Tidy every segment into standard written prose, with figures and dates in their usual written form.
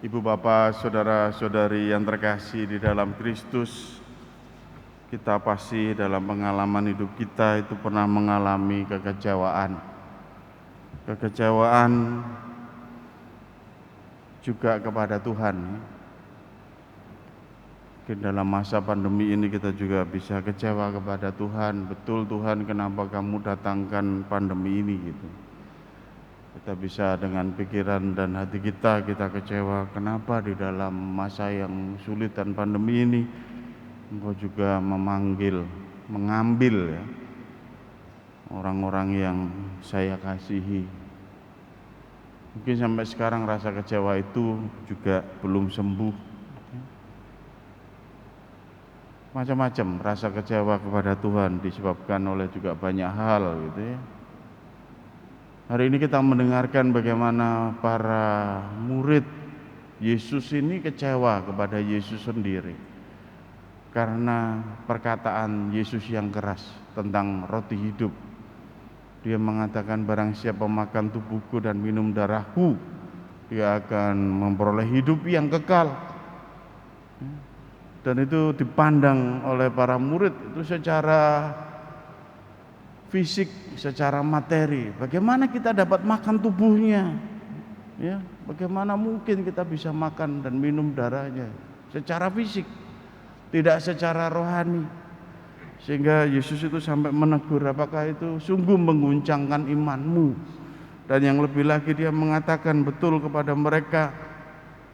Ibu bapak, saudara-saudari yang terkasih di dalam Kristus, kita pasti dalam pengalaman hidup kita itu pernah mengalami kekecewaan. Kekecewaan juga kepada Tuhan. Mungkin dalam masa pandemi ini kita juga bisa kecewa kepada Tuhan. Betul Tuhan, kenapa kamu datangkan pandemi ini gitu. Kita bisa dengan pikiran dan hati kita kecewa, kenapa di dalam masa yang sulit dan pandemi ini Engkau juga mengambil ya, orang-orang yang saya kasihi. Mungkin sampai sekarang rasa kecewa itu juga belum sembuh. Macam-macam rasa kecewa kepada Tuhan disebabkan oleh juga banyak hal gitu ya. Hari ini kita mendengarkan bagaimana para murid Yesus ini kecewa kepada Yesus sendiri karena perkataan Yesus yang keras tentang roti hidup. Dia mengatakan, barang siapa makan tubuhku dan minum darahku, dia akan memperoleh hidup yang kekal. Dan itu dipandang oleh para murid itu secara fisik, secara materi. Bagaimana kita dapat makan tubuhnya? Ya, bagaimana mungkin kita bisa makan dan minum darahnya secara fisik, tidak secara rohani. Sehingga Yesus itu sampai menegur, apakah itu sungguh mengguncangkan imanmu? Dan yang lebih lagi dia mengatakan betul kepada mereka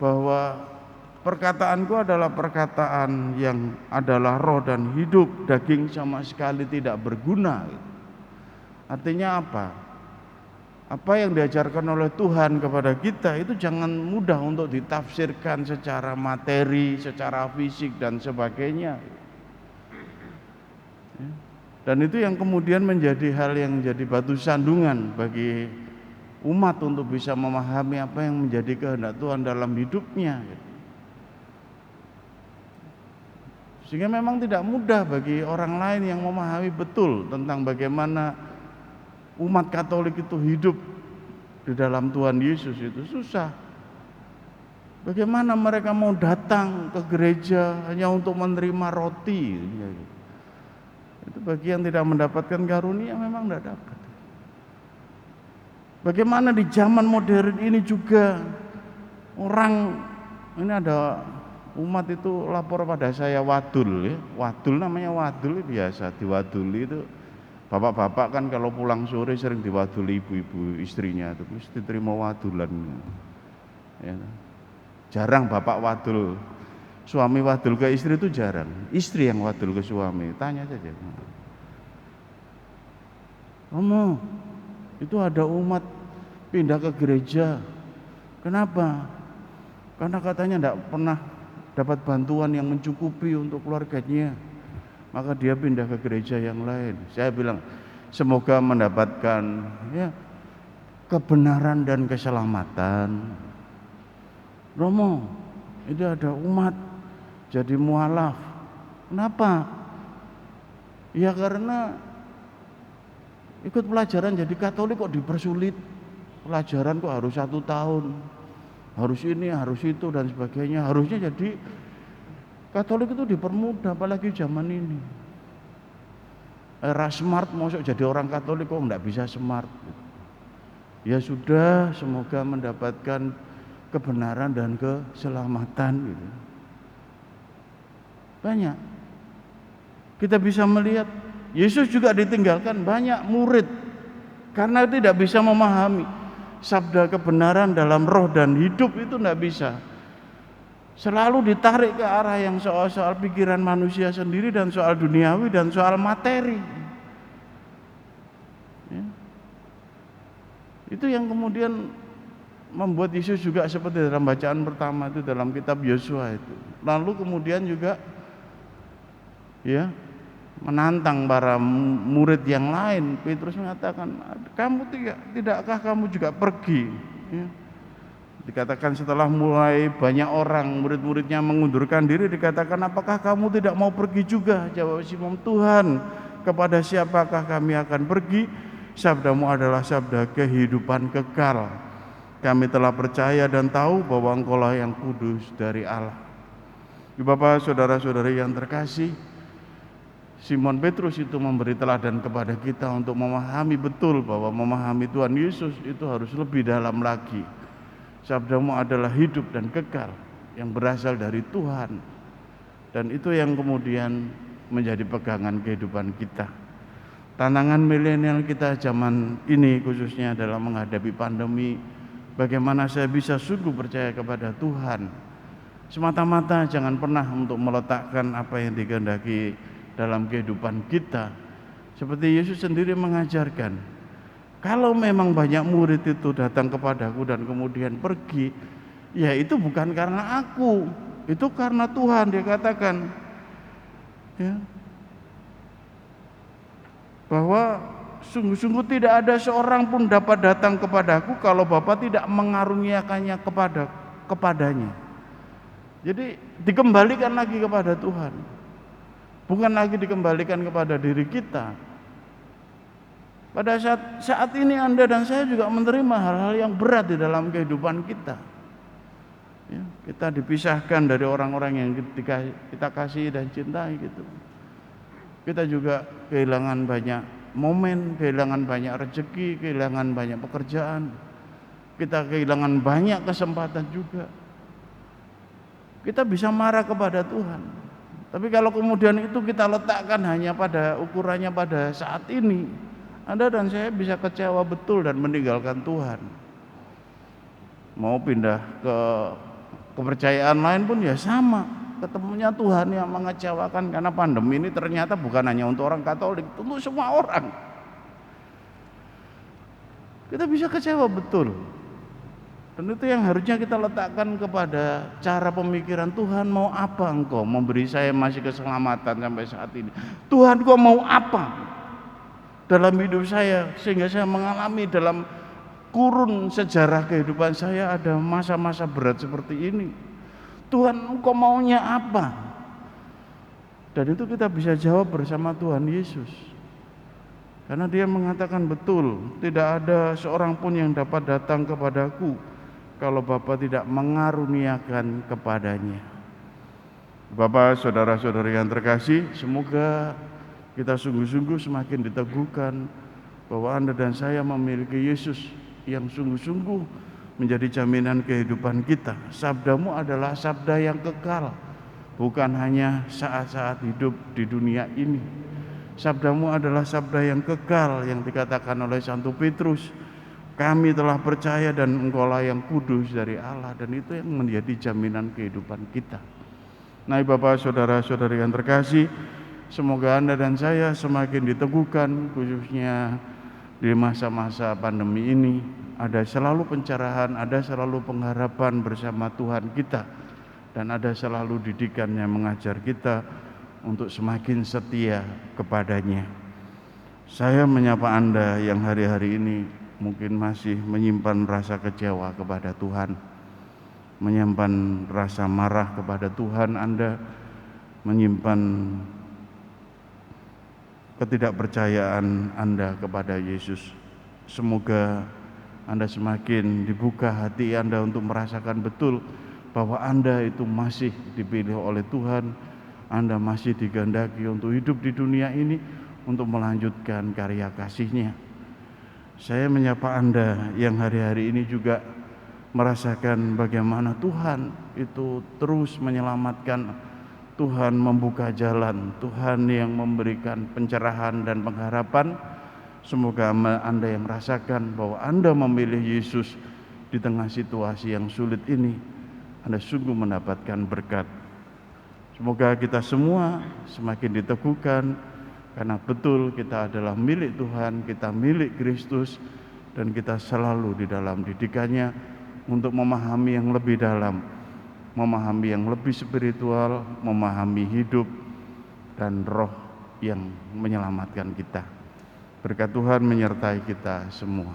bahwa perkataanku adalah perkataan yang adalah roh dan hidup, daging sama sekali tidak berguna. Artinya apa? Apa yang diajarkan oleh Tuhan kepada kita itu jangan mudah untuk ditafsirkan secara materi, secara fisik dan sebagainya. Dan itu yang kemudian menjadi hal yang menjadi batu sandungan bagi umat untuk bisa memahami apa yang menjadi kehendak Tuhan dalam hidupnya. Sehingga memang tidak mudah bagi orang lain yang memahami betul tentang bagaimana umat Katolik itu hidup di dalam Tuhan Yesus, itu susah. Bagaimana mereka mau datang ke gereja hanya untuk menerima roti? Itu bagi yang tidak mendapatkan karunia memang tidak dapat. Bagaimana di zaman modern ini juga orang, ini ada umat itu lapor pada saya wadul ya. Wadul namanya wadul biasa, diwaduli itu. Bapak-bapak kan kalau pulang sore sering diwaduli ibu-ibu istrinya, terus diterima wadulan. Ya. Jarang bapak wadul, suami wadul ke istri itu jarang. Istri yang wadul ke suami, tanya saja. Kamu, itu ada umat pindah ke gereja. Kenapa? Karena katanya tidak pernah dapat bantuan yang mencukupi untuk keluarganya. Maka dia pindah ke gereja yang lain. Saya bilang, semoga mendapatkan ya, kebenaran dan keselamatan. Romo, itu ada umat jadi mualaf. Kenapa? Ya karena ikut pelajaran jadi Katolik kok dipersulit. Pelajaran kok harus 1 tahun, harus ini, harus itu dan sebagainya. Harusnya jadi Katolik itu dipermudah, apalagi zaman ini. Era smart, masuk jadi orang Katolik kok enggak bisa smart. Ya sudah, semoga mendapatkan kebenaran dan keselamatan gitu. Banyak. Kita bisa melihat Yesus juga ditinggalkan banyak murid karena tidak bisa memahami sabda kebenaran dalam roh dan hidup itu enggak bisa. Selalu ditarik ke arah yang soal pikiran manusia sendiri dan soal duniawi dan soal materi. Ya. Itu yang kemudian membuat Yesus juga seperti dalam bacaan pertama itu dalam kitab Yosua itu. Lalu kemudian juga ya menantang para murid yang lain. Petrus mengatakan, tidakkah kamu juga pergi? Ya. Dikatakan setelah mulai banyak orang murid-muridnya mengundurkan diri, dikatakan, apakah kamu tidak mau pergi juga? Jawab Simon, Tuhan, kepada siapakah kami akan pergi? Sabdamu adalah sabda kehidupan kekal. Kami telah percaya dan tahu bahwa Engkaulah yang kudus dari Allah. Bapak, saudara-saudari yang terkasih, Simon Petrus itu memberi teladan kepada kita untuk memahami betul bahwa memahami Tuhan Yesus itu harus lebih dalam lagi. Sabdamu adalah hidup dan kekal yang berasal dari Tuhan, dan itu yang kemudian menjadi pegangan kehidupan kita. Tantangan milenial kita zaman ini khususnya dalam menghadapi pandemi, bagaimana saya bisa sungguh percaya kepada Tuhan. Semata-mata jangan pernah untuk meletakkan apa yang dikehendaki dalam kehidupan kita. Seperti Yesus sendiri mengajarkan, kalau memang banyak murid itu datang kepadaku dan kemudian pergi, ya itu bukan karena aku, itu karena Tuhan. Dia katakan ya, bahwa sungguh-sungguh tidak ada seorang pun dapat datang kepadaku kalau Bapa tidak mengaruniakannya kepadanya. Jadi dikembalikan lagi kepada Tuhan, bukan lagi dikembalikan kepada diri kita. Pada saat ini Anda dan saya juga menerima hal-hal yang berat di dalam kehidupan kita. Ya, kita dipisahkan dari orang-orang yang kita kasih dan cintai gitu. Kita juga kehilangan banyak momen, kehilangan banyak rezeki, kehilangan banyak pekerjaan. Kita kehilangan banyak kesempatan juga. Kita bisa marah kepada Tuhan. Tapi kalau kemudian itu kita letakkan hanya pada ukurannya pada saat ini, Anda dan saya bisa kecewa betul dan meninggalkan Tuhan. Mau pindah ke kepercayaan lain pun ya sama. Ketemunya Tuhan yang mengecewakan, karena pandemi ini ternyata bukan hanya untuk orang Katolik, untuk semua orang. Kita bisa kecewa betul. Dan itu yang harusnya kita letakkan kepada cara pemikiran, Tuhan mau apa Engkau memberi saya masih keselamatan sampai saat ini? Tuhan Engkau mau apa dalam hidup saya sehingga saya mengalami dalam kurun sejarah kehidupan saya ada masa-masa berat seperti ini? Tuhan Engkau maunya apa? Dan itu kita bisa jawab bersama Tuhan Yesus. Karena Dia mengatakan betul, tidak ada seorang pun yang dapat datang kepadaku kalau Bapa tidak mengaruniakan kepadanya. Bapak, saudara-saudari yang terkasih, semoga kita sungguh-sungguh semakin diteguhkan bahwa Anda dan saya memiliki Yesus yang sungguh-sungguh menjadi jaminan kehidupan kita. Sabdamu adalah sabda yang kekal, bukan hanya saat-saat hidup di dunia ini. Sabdamu adalah sabda yang kekal yang dikatakan oleh Santo Petrus, kami telah percaya dan Engkaulah yang kudus dari Allah, dan itu yang menjadi jaminan kehidupan kita. Nah, Bapak, saudara-saudari yang terkasih, semoga Anda dan saya semakin diteguhkan, khususnya di masa-masa pandemi ini. Ada selalu pencerahan, ada selalu pengharapan bersama Tuhan kita, dan ada selalu didikan yang mengajar kita untuk semakin setia kepadanya. Saya menyapa Anda yang hari-hari ini mungkin masih menyimpan rasa kecewa kepada Tuhan, menyimpan rasa marah kepada Tuhan. Anda menyimpan ketidakpercayaan Anda kepada Yesus. Semoga Anda semakin dibuka hati Anda untuk merasakan betul bahwa Anda itu masih dipilih oleh Tuhan. Anda masih digandaki untuk hidup di dunia ini untuk melanjutkan karya kasih-Nya. Saya menyapa Anda yang hari-hari ini juga merasakan bagaimana Tuhan itu terus menyelamatkan, Tuhan membuka jalan, Tuhan yang memberikan pencerahan dan pengharapan. Semoga Anda yang merasakan bahwa Anda memilih Yesus di tengah situasi yang sulit ini, Anda sungguh mendapatkan berkat. Semoga kita semua semakin diteguhkan, karena betul kita adalah milik Tuhan, kita milik Kristus, dan kita selalu di dalam didikannya untuk memahami yang lebih dalam, memahami yang lebih spiritual, memahami hidup dan roh yang menyelamatkan kita. Berkat Tuhan menyertai kita semua.